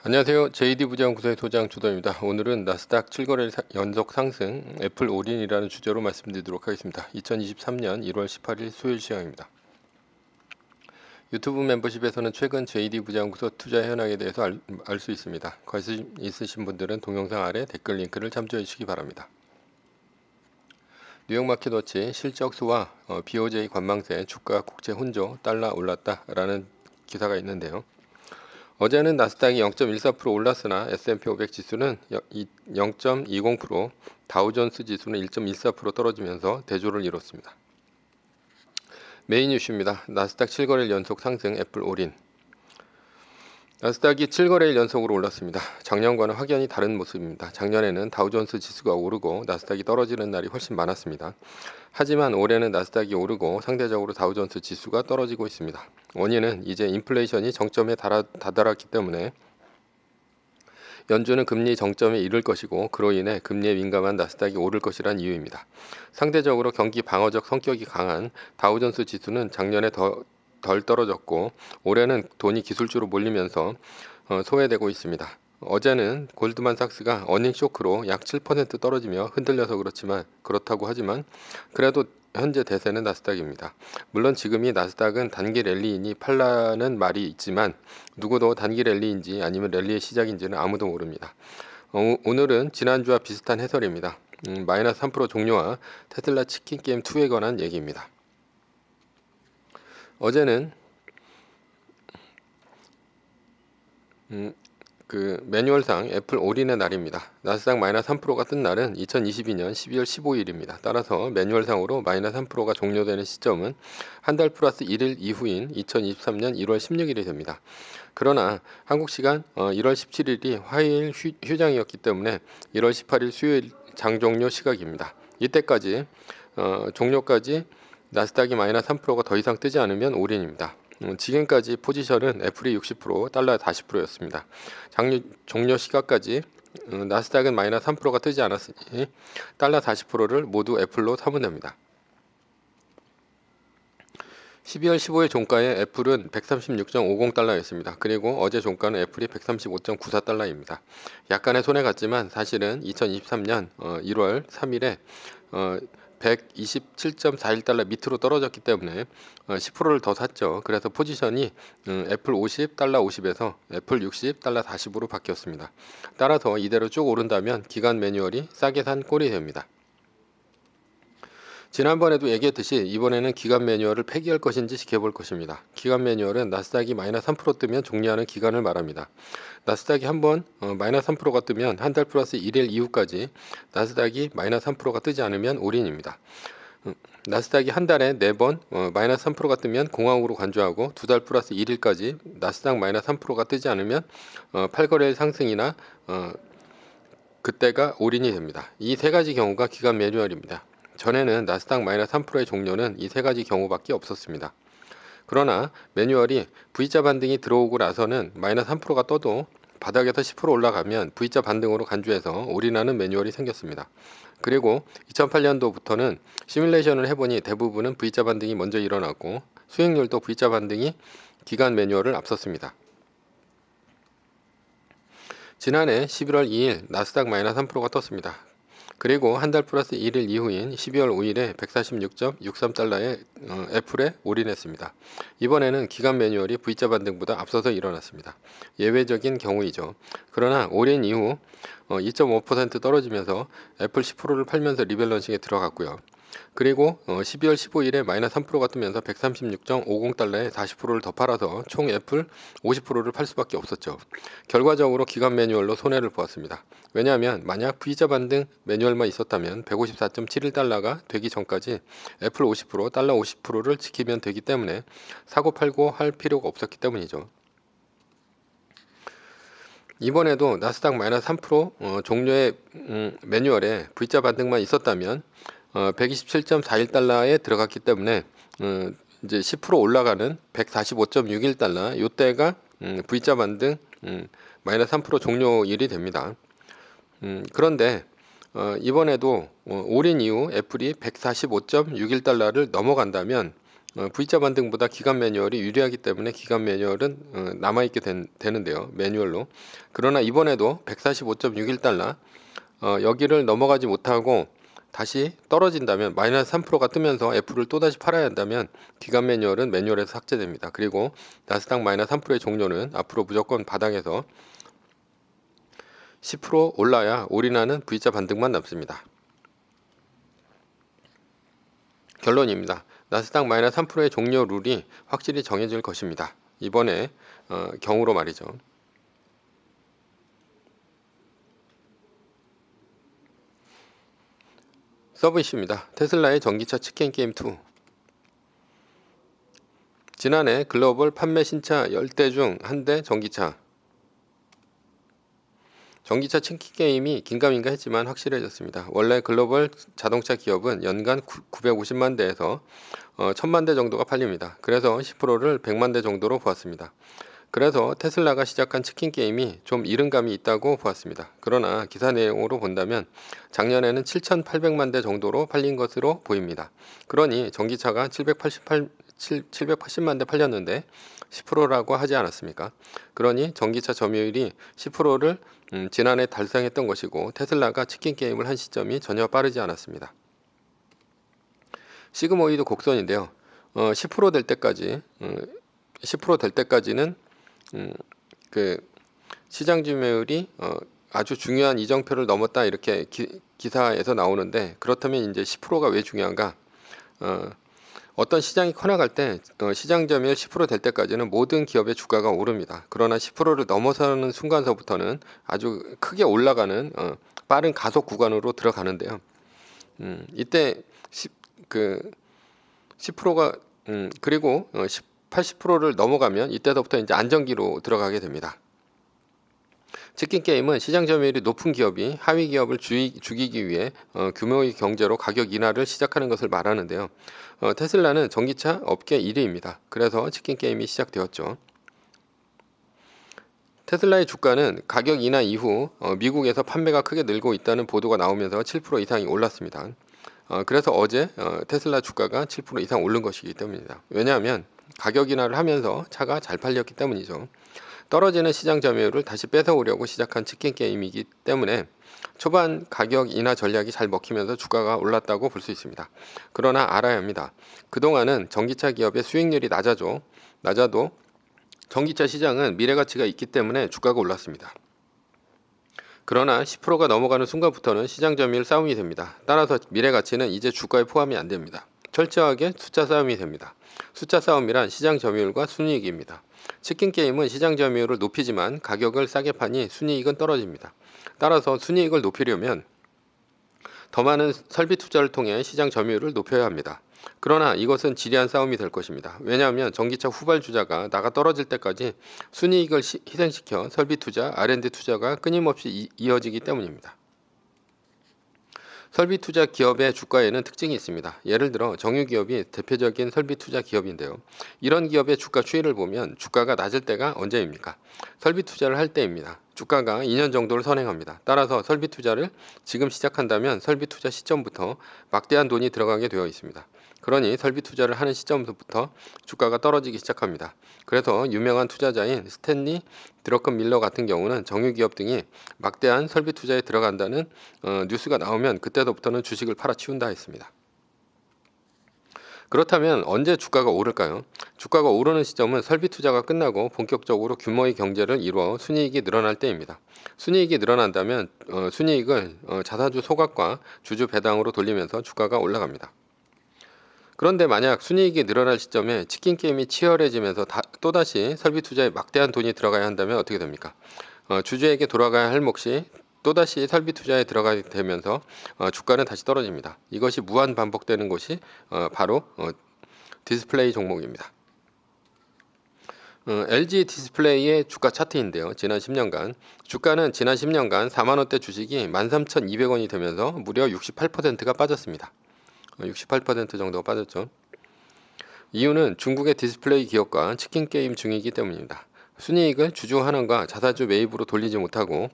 안녕하세요. JD부장구소의 소장 주도입니다. 오늘은 나스닥 7거래일 연속 상승 애플 올인이라는 주제로 말씀드리도록 하겠습니다. 2023년 1월 18일 수요일 시황입니다. 유튜브 멤버십에서는 최근 JD부장구소 투자 현황에 대해서 알 수 있습니다. 관심 있으신 분들은 동영상 아래 댓글 링크를 참조해 주시기 바랍니다. 뉴욕마켓워치 실적수와 BOJ 관망세 주가 국채 혼조 달러 올랐다라는 기사가 있는데요. 어제는 나스닥이 0.14% 올랐으나 S&P 500 지수는 0.20%, 다우존스 지수는 1.14% 떨어지면서 대조를 이뤘습니다. 메인 이슈입니다. 나스닥 7거래일 연속 상승 애플 올인. 나스닥이 7거래일 연속으로 올랐습니다. 작년과는 확연히 다른 모습입니다. 작년에는 다우존스 지수가 오르고 나스닥이 떨어지는 날이 훨씬 많았습니다. 하지만 올해는 나스닥이 오르고 상대적으로 다우존스 지수가 떨어지고 있습니다. 원인은 이제 인플레이션이 정점에 다다랐기 때문에 연준은 금리 정점에 이를 것이고 그로 인해 금리에 민감한 나스닥이 오를 것이란 이유입니다. 상대적으로 경기 방어적 성격이 강한 다우존스 지수는 작년에 덜 떨어졌고 올해는 돈이 기술주로 몰리면서 소외되고 있습니다. 어제는 골드만삭스가 어닝 쇼크로 약 7% 떨어지며 흔들려서 그렇다고 하지만 그래도 현재 대세는 나스닥입니다. 물론 지금이 나스닥은 단기 랠리이니 팔라는 말이 있지만 누구도 단기 랠리인지 아니면 랠리의 시작인지는 아무도 모릅니다. 오늘은 지난주와 비슷한 해설입니다. 마이너스 3% 종료와 테슬라 치킨 게임 2에 관한 얘기입니다. 어제는 매뉴얼상 애플 올인의 날입니다. 나스닥 마이너스 3%가 뜬 날은 2022년 12월 15일입니다. 따라서 매뉴얼상으로 마이너스 3%가 종료되는 시점은 한 달 플러스 1일 이후인 2023년 1월 16일이 됩니다. 그러나 한국 시간 1월 17일이 화요일 휴장이었기 때문에 1월 18일 수요일 장 종료 시각입니다. 이때까지 종료까지 나스닥이 마이너스 3%가 더 이상 뜨지 않으면 올인입니다. 지금까지 포지션은 애플이 60%, 달러 40%였습니다. 종료 시각까지 나스닥은 마이너스 3%가 뜨지 않았으니 달러 40%를 모두 애플로 사면 됩니다. 12월 15일 종가에 애플은 136.50달러였습니다. 그리고 어제 종가는 애플이 135.94달러입니다. 약간의 손해 갔지만 사실은 2023년 1월 3일에 127.41달러 밑으로 떨어졌기 때문에 10%를 더 샀죠. 그래서 포지션이 애플 50, 달러 50에서 애플 60, 달러 40으로 바뀌었습니다. 따라서 이대로 쭉 오른다면 기간 매뉴얼이 싸게 산 꼴이 됩니다. 지난번에도 얘기했듯이 이번에는 기간 매뉴얼을 폐기할 것인지 지켜볼 것입니다. 기간 매뉴얼은 나스닥이 마이너스 3% 뜨면 종료하는 기간을 말합니다. 나스닥이 한번 마이너스 3%가 뜨면 한 달 플러스 1일 이후까지 나스닥이 마이너스 3%가 뜨지 않으면 올인입니다. 나스닥이 한 달에 4번 마이너스 3%가 뜨면 공항으로 간주하고 두 달 플러스 1일까지 나스닥 마이너스 3%가 뜨지 않으면 8거래일 상승이나 그때가 올인이 됩니다. 이 세 가지 경우가 기간 매뉴얼입니다. 전에는 나스닥 마이너스 3%의 종료는 이 세 가지 경우밖에 없었습니다. 그러나 매뉴얼이 V자 반등이 들어오고 나서는 마이너스 3%가 떠도 바닥에서 10% 올라가면 V자 반등으로 간주해서 올인하는 매뉴얼이 생겼습니다. 그리고 2008년도부터는 시뮬레이션을 해보니 대부분은 V자 반등이 먼저 일어났고 수익률도 V자 반등이 기간 매뉴얼을 앞섰습니다. 지난해 11월 2일 나스닥 마이너스 3%가 떴습니다. 그리고 한 달 플러스 1일 이후인 12월 5일에 146.63달러에 애플에 올인했습니다. 이번에는 기간 매뉴얼이 V자 반등보다 앞서서 일어났습니다. 예외적인 경우이죠. 그러나 올인 이후 2.5% 떨어지면서 애플 10%를 팔면서 리밸런싱에 들어갔고요. 그리고 12월 15일에 마이너스 3%가 뜨면서 136.50달러에 40%를 더 팔아서 총 애플 50%를 팔 수밖에 없었죠. 결과적으로 기간 매뉴얼로 손해를 보았습니다. 왜냐하면 만약 V자 반등 매뉴얼만 있었다면 154.71달러가 되기 전까지 애플 50%, 달러 50%를 지키면 되기 때문에 사고 팔고 할 필요가 없었기 때문이죠. 이번에도 나스닥 마이너스 3% 종료의 매뉴얼에 V자 반등만 있었다면 127.41달러에 들어갔기 때문에 이제 10% 올라가는 145.61달러 이때가 V자 반등 마이너스 3% 종료일이 됩니다. 그런데 이번에도 올인 이후 애플이 145.61달러를 넘어간다면 V자 반등보다 기간 매뉴얼이 유리하기 때문에 기간 매뉴얼은 남아있게 되는데요. 매뉴얼로. 그러나 이번에도 145.61달러 여기를 넘어가지 못하고 다시 떨어진다면 마이너스 3%가 뜨면서 애플을 또다시 팔아야 한다면 기간 매뉴얼은 매뉴얼에서 삭제됩니다. 그리고 나스닥 마이너스 3%의 종료는 앞으로 무조건 바닥에서 10% 올라야 올인하는 V자 반등만 남습니다. 결론입니다. 나스닥 마이너스 3%의 종료 룰이 확실히 정해질 것입니다. 이번에 경우로 말이죠. 서브 이슈입니다. 테슬라의 전기차 치킨 게임 2. 지난해 글로벌 판매 신차 10대 중 한 대 전기차 치킨 게임이 긴가민가 했지만 확실해졌습니다. 원래 글로벌 자동차 기업은 연간 950만 대에서 1000만 대 정도가 팔립니다. 그래서 10%를 100만 대 정도로 보았습니다. 그래서 테슬라가 시작한 치킨 게임이 좀 이른 감이 있다고 보았습니다. 그러나 기사 내용으로 본다면 작년에는 7,800만 대 정도로 팔린 것으로 보입니다. 그러니 전기차가 780만 대 팔렸는데 10%라고 하지 않았습니까? 그러니 전기차 점유율이 10%를 지난해 달성했던 것이고 테슬라가 치킨 게임을 한 시점이 전혀 빠르지 않았습니다. 시그모이드 곡선인데요. 10% 될 때까지 10% 될 때까지는 그 시장 점유율이 아주 중요한 이정표를 넘었다 이렇게 기사에서 나오는데 그렇다면 이제 10%가 왜 중요한가? 어떤 시장이 커나갈 때 시장 점유율 10% 될 때까지는 모든 기업의 주가가 오릅니다. 그러나 10%를 넘어서는 순간서부터는 아주 크게 올라가는 빠른 가속 구간으로 들어가는데요. 이때 10%가 그리고 80%를 넘어가면 이때부터 이제 안정기로 들어가게 됩니다. 치킨 게임은 시장 점유율이 높은 기업이 하위 기업을 죽이기 위해 규모의 경제로 가격 인하를 시작하는 것을 말하는데요. 테슬라는 전기차 업계 1위입니다. 그래서 치킨 게임이 시작되었죠. 테슬라의 주가는 가격 인하 이후 미국에서 판매가 크게 늘고 있다는 보도가 나오면서 7% 이상이 올랐습니다. 그래서 어제 테슬라 주가가 7% 이상 오른 것이기 때문입니다. 왜냐하면 가격 인하를 하면서 차가 잘 팔렸기 때문이죠. 떨어지는 시장 점유율을 다시 뺏어오려고 시작한 치킨 게임이기 때문에 초반 가격 인하 전략이 잘 먹히면서 주가가 올랐다고 볼 수 있습니다. 그러나 알아야 합니다. 그동안은 전기차 기업의 수익률이 낮아도 전기차 시장은 미래가치가 있기 때문에 주가가 올랐습니다. 그러나 10%가 넘어가는 순간부터는 시장 점유율 싸움이 됩니다. 따라서 미래가치는 이제 주가에 포함이 안 됩니다. 철저하게 숫자 싸움이 됩니다. 숫자 싸움이란 시장 점유율과 순이익입니다. 치킨 게임은 시장 점유율을 높이지만 가격을 싸게 파니 순이익은 떨어집니다. 따라서 순이익을 높이려면 더 많은 설비 투자를 통해 시장 점유율을 높여야 합니다. 그러나 이것은 지리한 싸움이 될 것입니다. 왜냐하면 전기차 후발주자가 나가 떨어질 때까지 순이익을 희생시켜 설비 투자, R&D 투자가 끊임없이 이어지기 때문입니다. 설비 투자 기업의 주가에는 특징이 있습니다. 예를 들어 정유기업이 대표적인 설비 투자 기업인데요. 이런 기업의 주가 추이를 보면 주가가 낮을 때가 언제입니까? 설비 투자를 할 때입니다. 주가가 2년 정도를 선행합니다. 따라서 설비 투자를 지금 시작한다면 설비 투자 시점부터 막대한 돈이 들어가게 되어 있습니다. 그러니 설비 투자를 하는 시점부터 주가가 떨어지기 시작합니다. 그래서 유명한 투자자인 스탠리 드러큰 밀러 같은 경우는 정유기업 등이 막대한 설비 투자에 들어간다는 뉴스가 나오면 그때부터는 주식을 팔아치운다 했습니다. 그렇다면 언제 주가가 오를까요? 주가가 오르는 시점은 설비 투자가 끝나고 본격적으로 규모의 경제를 이루어 순이익이 늘어날 때입니다. 순이익이 늘어난다면 순이익을 자사주 소각과 주주 배당으로 돌리면서 주가가 올라갑니다. 그런데 만약 순이익이 늘어날 시점에 치킨 게임이 치열해지면서 또다시 설비 투자에 막대한 돈이 들어가야 한다면 어떻게 됩니까? 주주에게 돌아가야 할 몫이 또다시 설비 투자에 들어가게 되면서 주가는 다시 떨어집니다. 이것이 무한 반복되는 것이 바로 디스플레이 종목입니다. LG 디스플레이의 주가 차트인데요. 지난 10년간 주가는 지난 10년간 4만원대 주식이 13,200원이 되면서 무려 68%가 빠졌습니다. 68% 정도가 빠졌죠. 이유는 중국의 디스플레이 기업과 치킨 게임 중이기 때문입니다. 순이익을 주주 환원과 자사주 매입으로 돌리지 못하고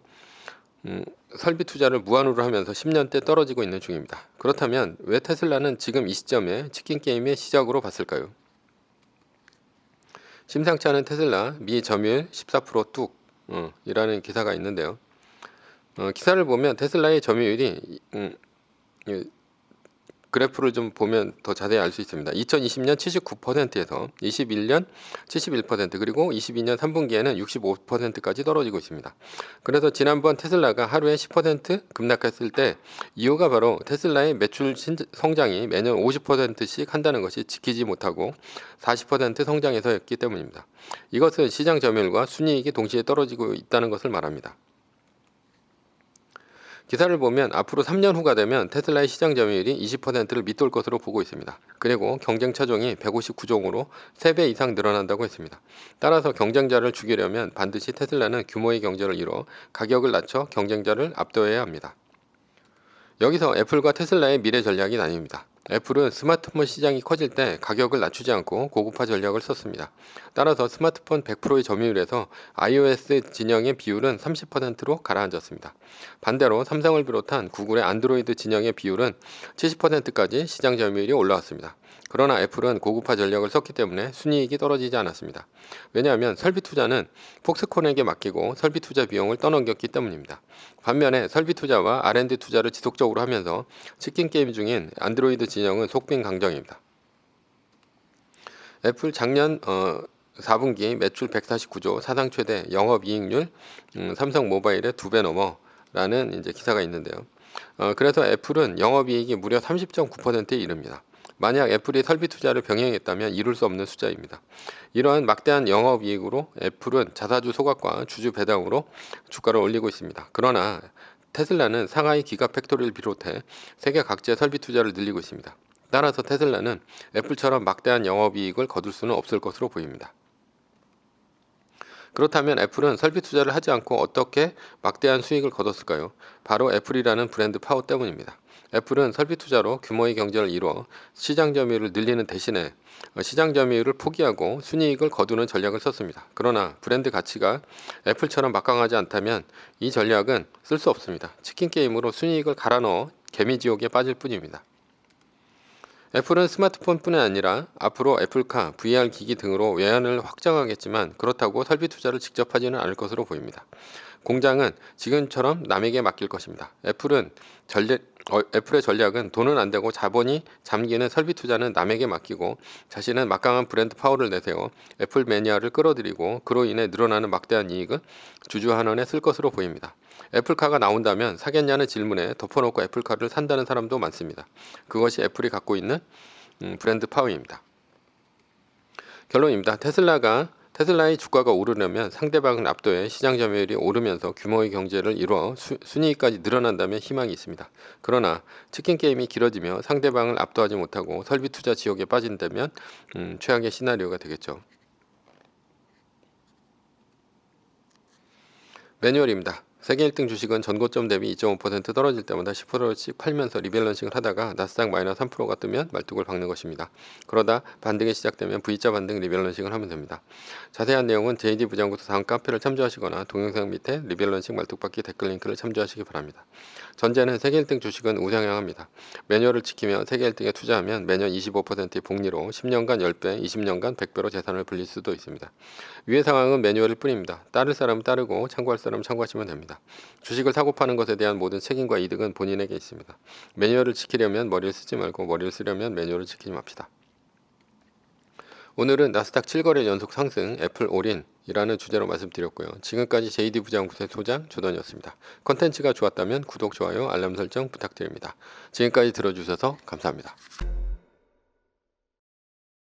설비 투자를 무한으로 하면서 10년대 떨어지고 있는 중입니다. 그렇다면 왜 테슬라는 지금 이 시점에 치킨 게임의 시작으로 봤을까요? 심상치 않은 테슬라 미 점유율 14% 뚝 이라는 기사가 있는데요. 기사를 보면 테슬라의 점유율이 그래프를 좀 보면 더 자세히 알 수 있습니다. 2020년 79%에서 21년 71% 그리고 22년 3분기에는 65%까지 떨어지고 있습니다. 그래서 지난번 테슬라가 하루에 10% 급락했을 때 이유가 바로 테슬라의 매출 성장이 매년 50%씩 한다는 것이 지키지 못하고 40% 성장해서였기 때문입니다. 이것은 시장 점유율과 순이익이 동시에 떨어지고 있다는 것을 말합니다. 기사를 보면 앞으로 3년 후가 되면 테슬라의 시장 점유율이 20%를 밑돌 것으로 보고 있습니다. 그리고 경쟁 차종이 159종으로 3배 이상 늘어난다고 했습니다. 따라서 경쟁자를 죽이려면 반드시 테슬라는 규모의 경제를 이뤄 가격을 낮춰 경쟁자를 압도해야 합니다. 여기서 애플과 테슬라의 미래 전략이 나뉩니다. 애플은 스마트폰 시장이 커질 때 가격을 낮추지 않고 고급화 전략을 썼습니다. 따라서 스마트폰 100%의 점유율에서 iOS 진영의 비율은 30%로 가라앉았습니다. 반대로 삼성을 비롯한 구글의 안드로이드 진영의 비율은 70%까지 시장 점유율이 올라왔습니다. 그러나 애플은 고급화 전략을 썼기 때문에 순이익이 떨어지지 않았습니다. 왜냐하면 설비 투자는 폭스콘에게 맡기고 설비 투자 비용을 떠넘겼기 때문입니다. 반면에 설비 투자와 R&D 투자를 지속적으로 하면서 치킨 게임 중인 안드로이드 진영은 속빈 강정입니다. 애플 작년 4분기 매출 149조, 사상 최대 영업이익률 삼성 모바일의 2배 넘어라는 이제 기사가 있는데요. 그래서 애플은 영업이익이 무려 30.9%에 이릅니다. 만약 애플이 설비 투자를 병행했다면 이룰 수 없는 숫자입니다. 이러한 막대한 영업이익으로 애플은 자사주 소각과 주주 배당으로 주가를 올리고 있습니다. 그러나 테슬라는 상하이 기가팩토리를 비롯해 세계 각지의 설비 투자를 늘리고 있습니다. 따라서 테슬라는 애플처럼 막대한 영업이익을 거둘 수는 없을 것으로 보입니다. 그렇다면 애플은 설비 투자를 하지 않고 어떻게 막대한 수익을 거뒀을까요? 바로 애플이라는 브랜드 파워 때문입니다. 애플은 설비 투자로 규모의 경제를 이루어 시장 점유율을 늘리는 대신에 시장 점유율을 포기하고 순이익을 거두는 전략을 썼습니다. 그러나 브랜드 가치가 애플처럼 막강하지 않다면 이 전략은 쓸 수 없습니다. 치킨 게임으로 순이익을 갈아 넣어 개미지옥에 빠질 뿐입니다. 애플은 스마트폰뿐이 아니라 앞으로 애플카, VR 기기 등으로 외연을 확장하겠지만 그렇다고 설비 투자를 직접 하지는 않을 것으로 보입니다. 공장은 지금처럼 남에게 맡길 것입니다. 애플의 전략은 돈은 안 되고 자본이 잠기는 설비 투자는 남에게 맡기고 자신은 막강한 브랜드 파워를 내세워 애플 매니아를 끌어들이고 그로 인해 늘어나는 막대한 이익을 주주환원에 쓸 것으로 보입니다. 애플카가 나온다면 사겠냐는 질문에 덮어놓고 애플카를 산다는 사람도 많습니다. 그것이 애플이 갖고 있는 브랜드 파워입니다. 결론입니다. 테슬라의 주가가 오르려면 상대방을 압도해 시장 점유율이 오르면서 규모의 경제를 이루어 순이익까지 늘어난다면 희망이 있습니다. 그러나 치킨 게임이 길어지며 상대방을 압도하지 못하고 설비 투자 지옥에 빠진다면 최악의 시나리오가 되겠죠. 매뉴얼입니다. 세계 1등 주식은 전고점 대비 2.5% 떨어질 때마다 10%씩 팔면서 리밸런싱을 하다가 나스닥 마이너스 3%가 뜨면 말뚝을 박는 것입니다. 그러다 반등이 시작되면 V자 반등 리밸런싱을 하면 됩니다. 자세한 내용은 JD 부장부터 다음 카페를 참조하시거나 동영상 밑에 리밸런싱 말뚝박기 댓글 링크를 참조하시기 바랍니다. 전제는 세계 1등 주식은 우상향합니다. 매뉴얼을 지키며 세계 1등에 투자하면 매년 25%의 복리로 10년간 10배, 20년간 100배로 재산을 불릴 수도 있습니다. 위의 상황은 매뉴얼일 뿐입니다. 따를 사람은 따르고 참고할 사람은 참고하시면 됩니다. 주식을 사고 파는 것에 대한 모든 책임과 이득은 본인에게 있습니다. 매뉴얼을 지키려면 머리를 쓰지 말고 머리를 쓰려면 매뉴얼을 지키지 맙시다. 오늘은 나스닥 7거래 연속 상승 애플 올인이라는 주제로 말씀드렸고요. 지금까지 JD 부장부의 소장 조던이었습니다. 컨텐츠가 좋았다면 구독, 좋아요, 알람 설정 부탁드립니다. 지금까지 들어주셔서 감사합니다.